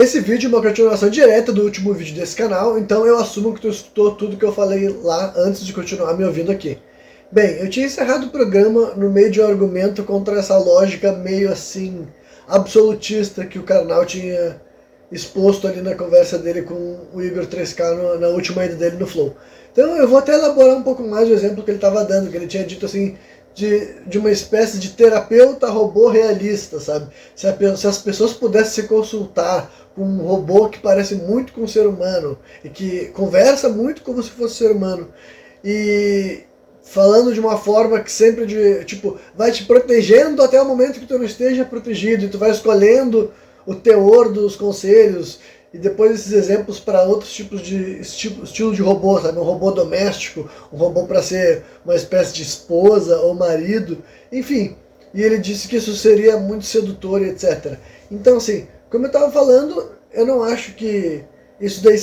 Esse vídeo é uma continuação direta do último vídeo desse canal, então eu assumo que tu escutou tudo que eu falei lá antes de continuar me ouvindo aqui. Bem, eu tinha encerrado o programa no meio de um argumento contra essa lógica meio assim absolutista que o Karnal tinha exposto ali na conversa dele com o Igor 3K na última ida dele no Flow. Então eu vou até elaborar um pouco mais o exemplo que ele estava dando, que ele tinha dito assim, de uma espécie de terapeuta robô realista, sabe? Se as pessoas pudessem se consultar com um robô que parece muito com um ser humano e que conversa muito como se fosse ser humano e falando de uma forma que sempre vai te protegendo até o momento que tu não esteja protegido e tu vai escolhendo o teor dos conselhos e depois esses exemplos para outros tipos de estilo de robô, sabe? Um robô doméstico, um robô para ser uma espécie de esposa ou marido, enfim. E ele disse que isso seria muito sedutor e etc. Então, assim, como eu estava falando, eu não acho que isso daí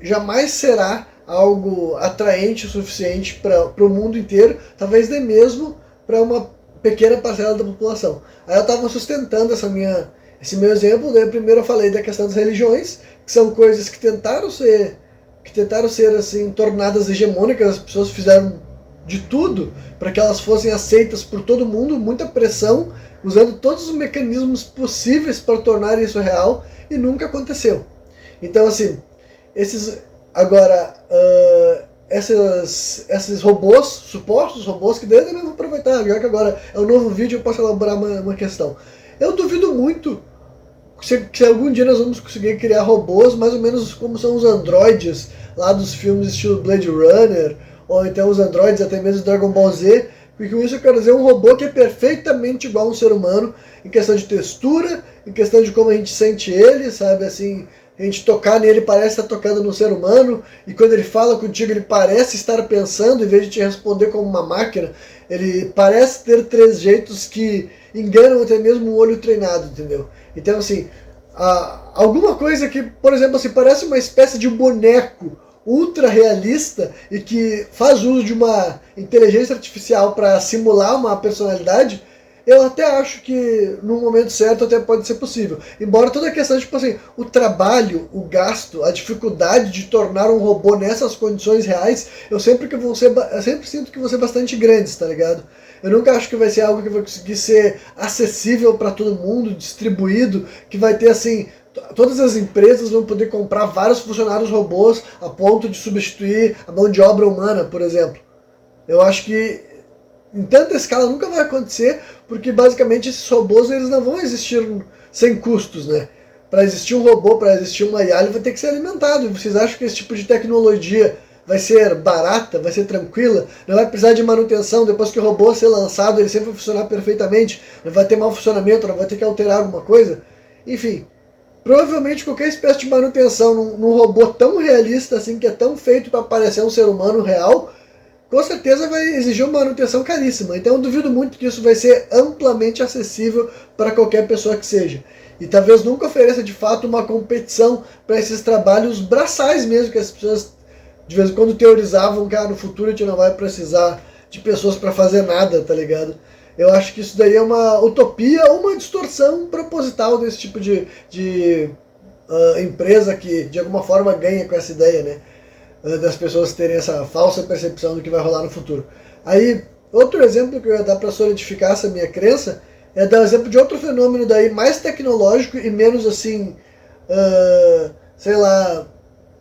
jamais será algo atraente o suficiente para o mundo inteiro, talvez nem mesmo para uma pequena parcela da população. Aí eu estava sustentando esse meu exemplo, daí primeiro eu falei da questão das religiões, que são coisas que tentaram ser assim, tornadas hegemônicas, as pessoas fizeram de tudo para que elas fossem aceitas por todo mundo, muita pressão, usando todos os mecanismos possíveis para tornar isso real, e nunca aconteceu. Então, assim, esses robôs, supostos robôs, que daí eu vou aproveitar, já que agora é um novo vídeo, eu posso elaborar uma questão. Eu duvido muito se algum dia nós vamos conseguir criar robôs mais ou menos como são os androides lá dos filmes estilo Blade Runner, ou então os androides até mesmo Dragon Ball Z, porque com isso eu quero dizer um robô que é perfeitamente igual a um ser humano, em questão de textura, em questão de como a gente sente ele, sabe, assim, a gente tocar nele parece estar tocando no ser humano, e quando ele fala contigo ele parece estar pensando, em vez de te responder como uma máquina, ele parece ter trejeitos que enganam até mesmo um olho treinado, entendeu? Então, assim, alguma coisa que, por exemplo, assim, parece uma espécie de boneco ultra realista e que faz uso de uma inteligência artificial para simular uma personalidade, eu até acho que no momento certo até pode ser possível. Embora toda a questão, tipo assim, o trabalho, o gasto, a dificuldade de tornar um robô nessas condições reais, eu sempre sinto que vão ser bastante grandes, tá ligado? Eu nunca acho que vai ser algo que vai conseguir ser acessível para todo mundo, distribuído, que vai ter assim, todas as empresas vão poder comprar vários funcionários robôs a ponto de substituir a mão de obra humana, por exemplo. Eu acho que em tanta escala nunca vai acontecer, porque basicamente esses robôs eles não vão existir sem custos, né? Para existir um robô, para existir uma IA, ele vai ter que ser alimentado. E vocês acham que esse tipo de tecnologia vai ser barata, vai ser tranquila, não vai precisar de manutenção, depois que o robô ser lançado ele sempre vai funcionar perfeitamente, não vai ter mau funcionamento, não vai ter que alterar alguma coisa? Enfim, provavelmente qualquer espécie de manutenção num robô tão realista assim, que é tão feito para parecer um ser humano real, com certeza vai exigir uma manutenção caríssima. Então eu duvido muito que isso vai ser amplamente acessível para qualquer pessoa que seja. E talvez nunca ofereça de fato uma competição para esses trabalhos braçais mesmo, que as pessoas de vez em quando teorizavam que no futuro a gente não vai precisar de pessoas para fazer nada, tá ligado? Eu acho que isso daí é uma utopia ou uma distorção proposital desse tipo de empresa que de alguma forma ganha com essa ideia, né? Das pessoas terem essa falsa percepção do que vai rolar no futuro. Aí, outro exemplo que eu ia dar para solidificar essa minha crença é dar o exemplo de outro fenômeno daí mais tecnológico e menos assim, sei lá,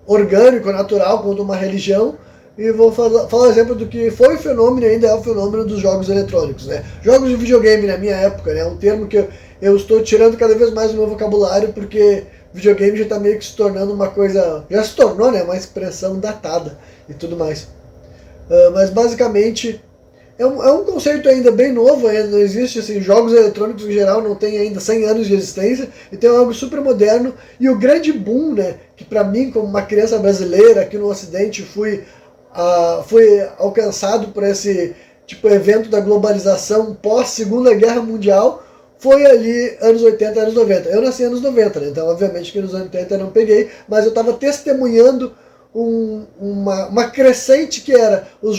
orgânico, natural, quanto uma religião, e vou falar o exemplo do que foi o fenômeno e ainda é o fenômeno dos jogos eletrônicos, né? Jogos de videogame na minha época, né? Um termo que eu estou tirando cada vez mais do meu vocabulário, porque videogame já está meio que se tornando uma coisa, já se tornou, né? Uma expressão datada e tudo mais. Mas basicamente é um conceito ainda bem novo, ainda não existe, assim, jogos eletrônicos em geral não tem ainda 100 anos de existência, então é algo super moderno, e o grande boom, né, que para mim, como uma criança brasileira aqui no Ocidente, fui alcançado por esse tipo evento da globalização pós-Segunda Guerra Mundial, foi ali anos 80, anos 90. Eu nasci anos 90, né, então obviamente que nos anos 80 eu não peguei, mas eu estava testemunhando uma crescente que era os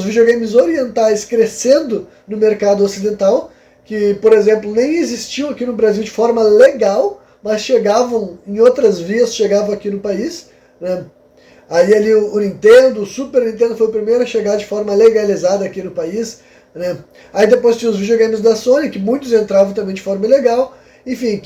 videogames orientais crescendo no mercado ocidental, que, por exemplo, nem existiam aqui no Brasil de forma legal, mas chegavam em outras vias, chegavam aqui no país, né? Aí ali o Nintendo, o Super Nintendo foi o primeiro a chegar de forma legalizada aqui no país, né? Aí depois tinha os videogames da Sony, que muitos entravam também de forma ilegal. Enfim,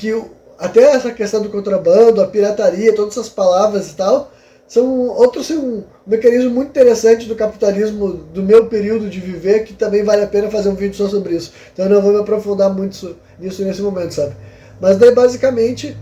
até essa questão do contrabando, a pirataria, todas essas palavras e tal, são outros um mecanismo muito interessante do capitalismo do meu período de viver, que também vale a pena fazer um vídeo só sobre isso. Então eu não vou me aprofundar muito nisso nesse momento, sabe? Mas daí basicamente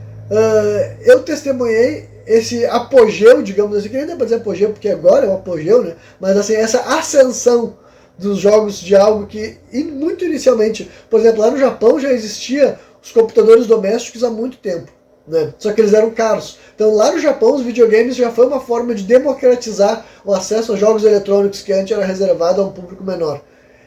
eu testemunhei esse apogeu, digamos assim, que nem dá pra dizer apogeu, porque agora é um apogeu, né? Mas assim, essa ascensão dos jogos de algo que muito inicialmente, por exemplo, lá no Japão já existia os computadores domésticos há muito tempo, né? Só que eles eram caros. Então lá no Japão os videogames já foi uma forma de democratizar o acesso a jogos eletrônicos que antes era reservado a um público menor.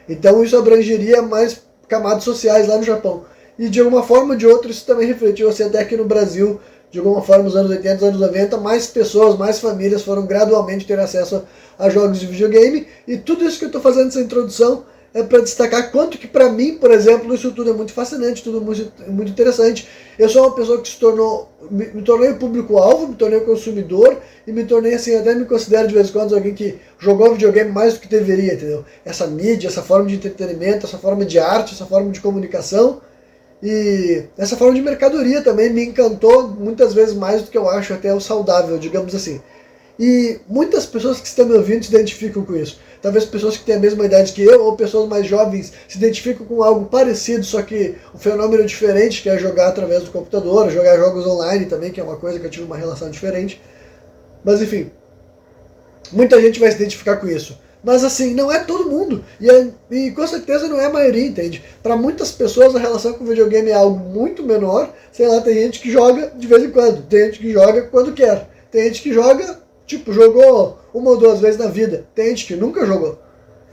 Então isso abrangeria mais camadas sociais lá no Japão. E de alguma forma ou de outra isso também refletiu assim, até aqui no Brasil, de alguma forma nos anos 80, anos 90, mais pessoas, mais famílias foram gradualmente ter acesso a jogos de videogame. E tudo isso que eu estou fazendo essa introdução é para destacar quanto que para mim, por exemplo, isso tudo é muito fascinante, tudo muito interessante. Eu sou uma pessoa que me tornei público-alvo, me tornei consumidor e me tornei assim, até me considero de vez em quando alguém que jogou videogame mais do que deveria, entendeu? Essa mídia, essa forma de entretenimento, essa forma de arte, essa forma de comunicação e essa forma de mercadoria também me encantou muitas vezes mais do que eu acho até o saudável, digamos assim. E muitas pessoas que estão me ouvindo se identificam com isso. Talvez pessoas que têm a mesma idade que eu, ou pessoas mais jovens, se identificam com algo parecido, só que o fenômeno é diferente, que é jogar através do computador, jogar jogos online também, que é uma coisa que eu tive uma relação diferente. Mas enfim, muita gente vai se identificar com isso. Mas assim, não é todo mundo. E com certeza não é a maioria, entende? Para muitas pessoas a relação com o videogame é algo muito menor. Sei lá, tem gente que joga de vez em quando. Tem gente que joga quando quer. Tem gente que joga, tipo, jogou uma ou duas vezes na vida. Tem gente que nunca jogou.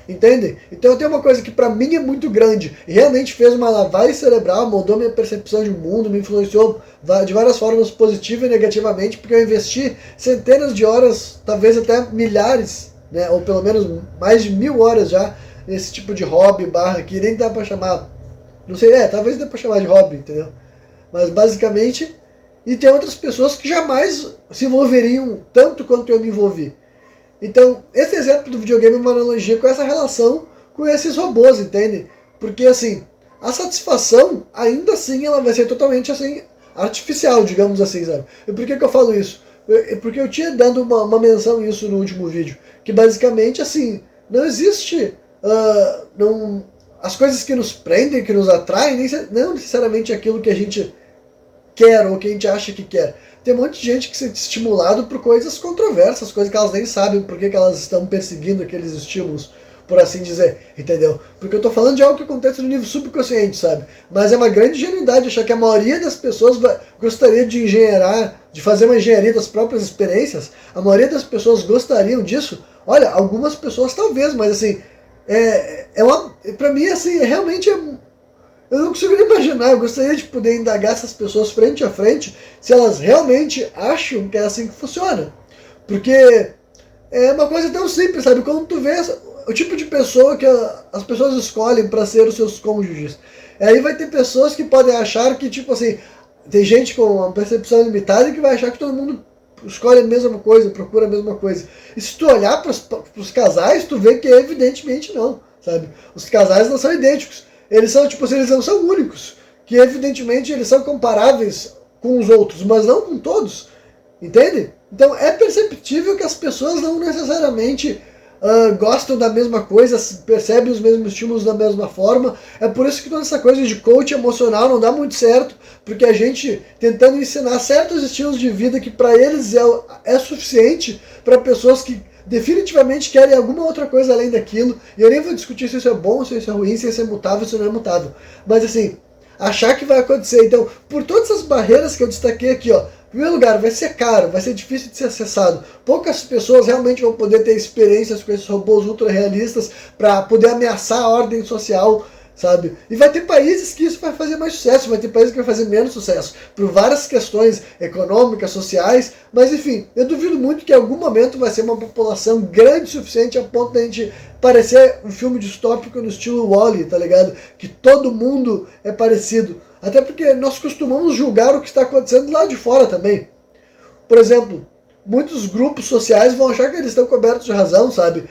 Entendem? Então tem uma coisa que pra mim é muito grande e realmente fez uma lavagem cerebral, mudou minha percepção de mundo, me influenciou de várias formas positiva e negativamente, porque eu investi centenas de horas, talvez até milhares, né, ou pelo menos mais de 1000 horas já nesse tipo de hobby barra que nem dá pra chamar, não sei, talvez dê pra chamar de hobby, entendeu? Mas basicamente, e tem outras pessoas que jamais se envolveriam tanto quanto eu me envolvi. Então, esse exemplo do videogame é uma analogia com essa relação com esses robôs, entende? Porque, assim, a satisfação, ainda assim, ela vai ser totalmente, assim, artificial, digamos assim, sabe? E por que eu falo isso? Porque eu tinha dado uma menção isso no último vídeo, que basicamente, assim, não existe... as coisas que nos prendem, que nos atraem, não necessariamente aquilo que a gente quer ou que a gente acha que quer. Tem um monte de gente que se sente estimulado por coisas controversas, coisas que elas nem sabem por que elas estão perseguindo aqueles estímulos, por assim dizer, entendeu? Porque eu tô falando de algo que acontece no nível subconsciente, sabe? Mas é uma grande ingenuidade achar que a maioria das pessoas gostaria de fazer uma engenharia das próprias experiências. A maioria das pessoas gostariam disso. Olha, algumas pessoas talvez, mas assim, pra mim, assim, realmente eu não consigo nem imaginar, eu gostaria de poder indagar essas pessoas frente a frente se elas realmente acham que é assim que funciona. Porque é uma coisa tão simples, sabe? Quando tu vê o tipo de pessoa que as pessoas escolhem para ser os seus cônjuges. Aí vai ter pessoas que podem achar que, tipo assim, tem gente com uma percepção limitada que vai achar que todo mundo escolhe a mesma coisa, procura a mesma coisa. E se tu olhar para os casais, tu vê que evidentemente não, sabe? Os casais não são idênticos. Eles são, tipo assim, eles não são únicos. Que evidentemente eles são comparáveis com os outros, mas não com todos. Entende? Então é perceptível que as pessoas não necessariamente gostam da mesma coisa, percebem os mesmos estímulos da mesma forma. É por isso que toda essa coisa de coach emocional não dá muito certo, porque a gente tentando ensinar certos estilos de vida que para eles é suficiente para pessoas que definitivamente querem alguma outra coisa além daquilo. E eu nem vou discutir se isso é bom, se isso é ruim, se isso é mutável, se não é mutável. Mas assim, achar que vai acontecer. Então, por todas essas barreiras que eu destaquei aqui, ó, em primeiro lugar, vai ser caro, vai ser difícil de ser acessado. Poucas pessoas realmente vão poder ter experiências com esses robôs ultra realistas para poder ameaçar a ordem social, sabe? E vai ter países que isso vai fazer mais sucesso, vai ter países que vai fazer menos sucesso, por várias questões econômicas, sociais, mas enfim, eu duvido muito que em algum momento vai ser uma população grande o suficiente a ponto de a gente parecer um filme distópico no estilo Wall-E, tá ligado? Que todo mundo é parecido. Até porque nós costumamos julgar o que está acontecendo lá de fora também. Por exemplo, muitos grupos sociais vão achar que eles estão cobertos de razão, sabe?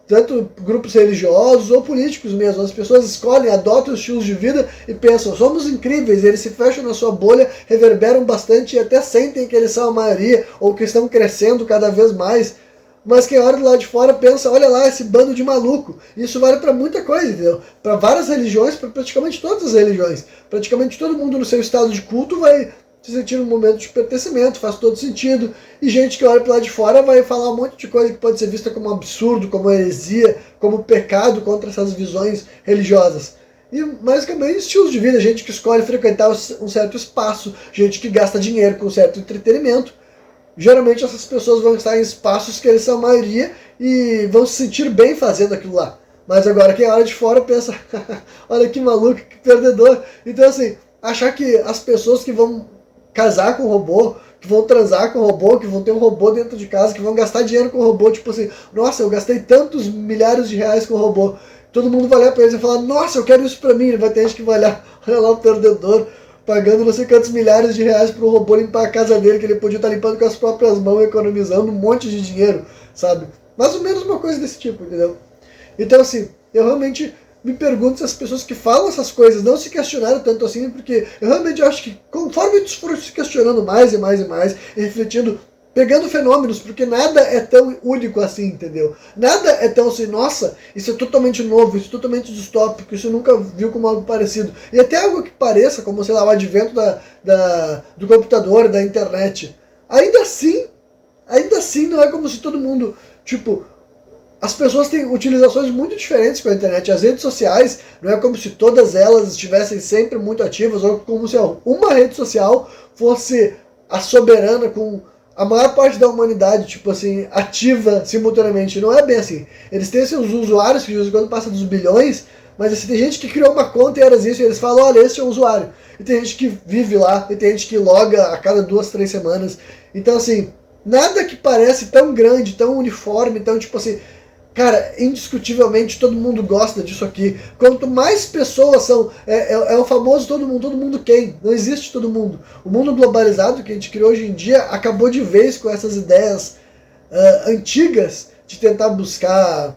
Tanto grupos religiosos ou políticos mesmo. As pessoas escolhem, adotam estilos de vida e pensam, somos incríveis, eles se fecham na sua bolha, reverberam bastante e até sentem que eles são a maioria ou que estão crescendo cada vez mais. Mas quem olha do lado de fora pensa, olha lá esse bando de maluco. Isso vale para muita coisa, entendeu? Para várias religiões, para praticamente todas as religiões. Praticamente todo mundo no seu estado de culto vai se sentir um momento de pertencimento, faz todo sentido. E gente que olha para lá de fora vai falar um monte de coisa que pode ser vista como absurdo, como heresia, como pecado contra essas visões religiosas. E basicamente estilos de vida, gente que escolhe frequentar um certo espaço, gente que gasta dinheiro com um certo entretenimento. Geralmente essas pessoas vão estar em espaços que eles são a maioria e vão se sentir bem fazendo aquilo lá. Mas agora quem olha de fora pensa, olha que maluco, que perdedor. Então assim, achar que as pessoas que vão casar com o robô, que vão transar com o robô, que vão ter um robô dentro de casa, que vão gastar dinheiro com o robô, tipo assim, nossa, eu gastei tantos milhares de reais com o robô. Todo mundo vai olhar pra eles e falar, nossa, eu quero isso pra mim. Vai ter gente que vai olhar, olha lá o perdedor, pagando não sei quantos milhares de reais para o robô limpar a casa dele, que ele podia estar limpando com as próprias mãos, economizando um monte de dinheiro, sabe? Mais ou menos uma coisa desse tipo, entendeu? Então, assim, eu realmente me pergunto se as pessoas que falam essas coisas não se questionaram tanto assim, porque eu realmente acho que conforme eles foram se questionando mais e mais e mais, e refletindo, pegando fenômenos, porque nada é tão único assim, entendeu? Nada é tão assim, nossa, isso é totalmente novo, isso é totalmente distópico, isso eu nunca viu como algo parecido. E até algo que pareça, como, sei lá, o advento do computador, da internet. Ainda assim não é como se todo mundo, tipo, as pessoas têm utilizações muito diferentes com a internet. As redes sociais, não é como se todas elas estivessem sempre muito ativas, ou como se uma rede social fosse a soberana com a maior parte da humanidade, tipo assim, ativa simultaneamente. Não é bem assim. Eles têm seus usuários, que de vez em quando passa dos bilhões, mas assim, tem gente que criou uma conta e era isso, e eles falam, olha, esse é o usuário. E tem gente que vive lá, e tem gente que loga a cada 2, 3 semanas. Então assim, nada que parece tão grande, tão uniforme, tão tipo assim, cara, indiscutivelmente todo mundo gosta disso aqui. Quanto mais pessoas são, é o famoso todo mundo quem? Não existe todo mundo. O mundo globalizado que a gente criou hoje em dia acabou de vez com essas ideias antigas de tentar buscar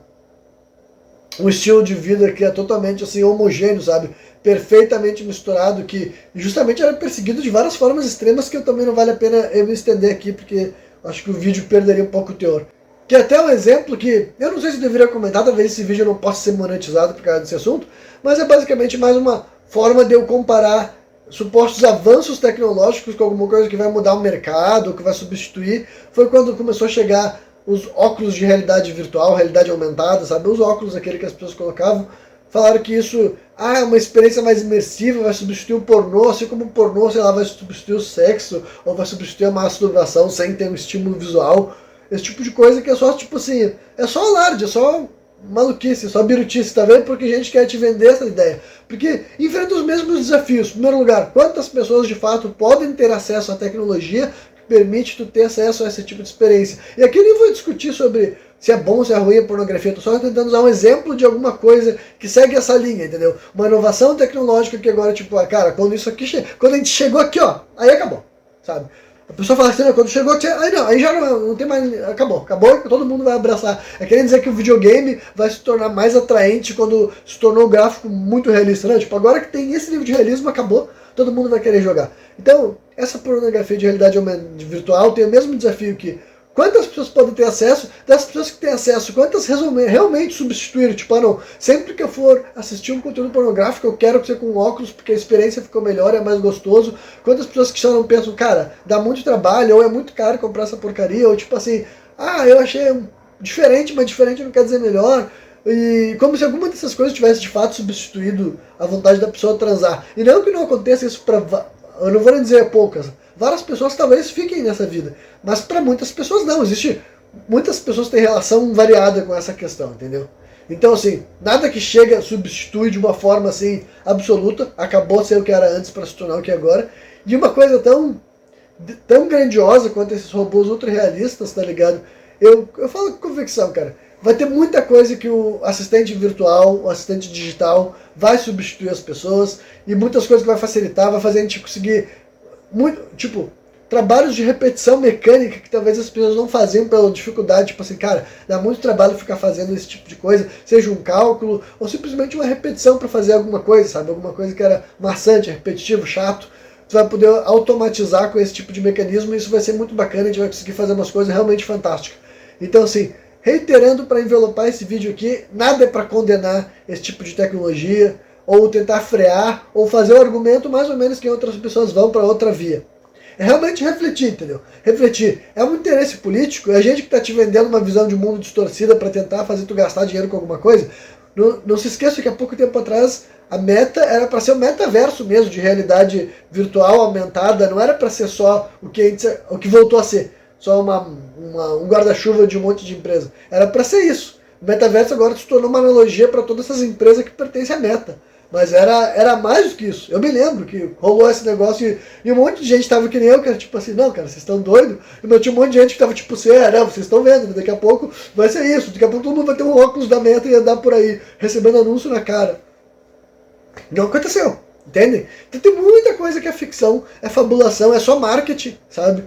um estilo de vida que é totalmente assim homogêneo, sabe? Perfeitamente misturado, que justamente era perseguido de várias formas extremas que eu também não vale a pena eu me estender aqui, porque acho que o vídeo perderia um pouco o teor. Que é até um exemplo que, eu não sei se eu deveria comentar, talvez esse vídeo não possa ser monetizado por causa desse assunto, mas é basicamente mais uma forma de eu comparar supostos avanços tecnológicos com alguma coisa que vai mudar o mercado, que vai substituir. Foi quando começou a chegar os óculos de realidade virtual, realidade aumentada, sabe? Os óculos, aquele que as pessoas colocavam, falaram que isso é uma experiência mais imersiva, vai substituir o pornô, assim como o pornô, sei lá, vai substituir o sexo, ou vai substituir a masturbação sem ter um estímulo visual. Esse tipo de coisa que é só, tipo assim, é só alarde, é só maluquice, é só birutice, tá vendo? Porque a gente quer te vender essa ideia. Porque enfrenta os mesmos desafios. Em primeiro lugar, quantas pessoas de fato podem ter acesso à tecnologia que permite tu ter acesso a esse tipo de experiência? E aqui eu nem vou discutir sobre se é bom, se é ruim a pornografia, tô só tentando usar um exemplo de alguma coisa que segue essa linha, entendeu? Uma inovação tecnológica que agora, tipo, cara, quando isso aqui quando a gente chegou aqui, ó, aí acabou, sabe? A pessoa fala assim, quando chegou aqui, aí já não tem mais, acabou, todo mundo vai abraçar. É querendo dizer que o videogame vai se tornar mais atraente quando se tornou um gráfico muito realista, né? Tipo, agora que tem esse nível de realismo, acabou, todo mundo vai querer jogar. Então, essa pornografia de realidade virtual tem o mesmo desafio que quantas pessoas podem ter acesso, das pessoas que têm acesso, quantas realmente substituíram, tipo, não, sempre que eu for assistir um conteúdo pornográfico, eu quero ser com óculos, porque a experiência ficou melhor, é mais gostoso. Quantas pessoas que só não pensam, cara, dá muito trabalho, ou é muito caro comprar essa porcaria, ou tipo assim, eu achei diferente, mas diferente não quer dizer melhor. E como se alguma dessas coisas tivesse de fato substituído a vontade da pessoa transar. E não que não aconteça isso pra, eu não vou nem dizer poucas, várias pessoas talvez fiquem nessa vida, mas para muitas pessoas não, muitas pessoas têm relação variada com essa questão, entendeu? Então assim, nada que chega substitui de uma forma assim absoluta, acabou de ser o que era antes para se tornar o que é agora, e uma coisa tão grandiosa quanto esses robôs ultra realistas, tá ligado? Eu falo com convicção, cara, vai ter muita coisa que o assistente virtual, o assistente digital vai substituir as pessoas, e muitas coisas que vai facilitar, vai fazer a gente conseguir muito, tipo, trabalhos de repetição mecânica que talvez as pessoas não faziam pela dificuldade, tipo assim, cara, dá muito trabalho ficar fazendo esse tipo de coisa, seja um cálculo ou simplesmente uma repetição para fazer alguma coisa, sabe? Alguma coisa que era maçante, repetitivo, chato. Tu vai poder automatizar com esse tipo de mecanismo e isso vai ser muito bacana, a gente vai conseguir fazer umas coisas realmente fantásticas. Então, assim, reiterando para envelopar esse vídeo aqui, nada é para condenar esse tipo de tecnologia, ou tentar frear, ou fazer o argumento mais ou menos que outras pessoas vão para outra via. É realmente refletir, entendeu? Refletir. É um interesse político, é a gente que está te vendendo uma visão de mundo distorcida para tentar fazer tu gastar dinheiro com alguma coisa. Não se esqueça que há pouco tempo atrás a meta era para ser um metaverso mesmo, de realidade virtual aumentada, não era para ser só o que voltou a ser, só um guarda-chuva de um monte de empresa. Era para ser isso. O metaverso agora se tornou uma analogia para todas essas empresas que pertencem à Meta. Mas era mais do que isso. Eu me lembro que rolou esse negócio e um monte de gente tava que nem eu, que era tipo assim, não, cara, vocês estão doidos? E tinha um monte de gente que tava tipo assim, não, vocês estão vendo, daqui a pouco vai ser isso, daqui a pouco todo mundo vai ter um óculos da Meta e andar por aí, recebendo anúncio na cara. Não aconteceu, entendem? Então tem muita coisa que é ficção, é fabulação, é só marketing, sabe?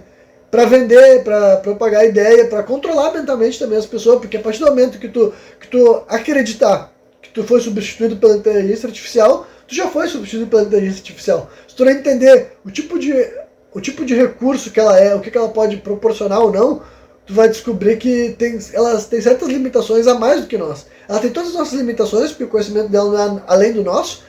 Pra vender, pra propagar ideia, pra controlar mentalmente também as pessoas, porque a partir do momento que tu acreditar que tu foi substituído pela inteligência artificial, tu já foi substituído pela inteligência artificial. Se tu não entender o tipo de recurso que ela é, o que ela pode proporcionar ou não, tu vai descobrir que elas têm certas limitações a mais do que nós. Ela tem todas as nossas limitações, porque o conhecimento dela não é além do nosso,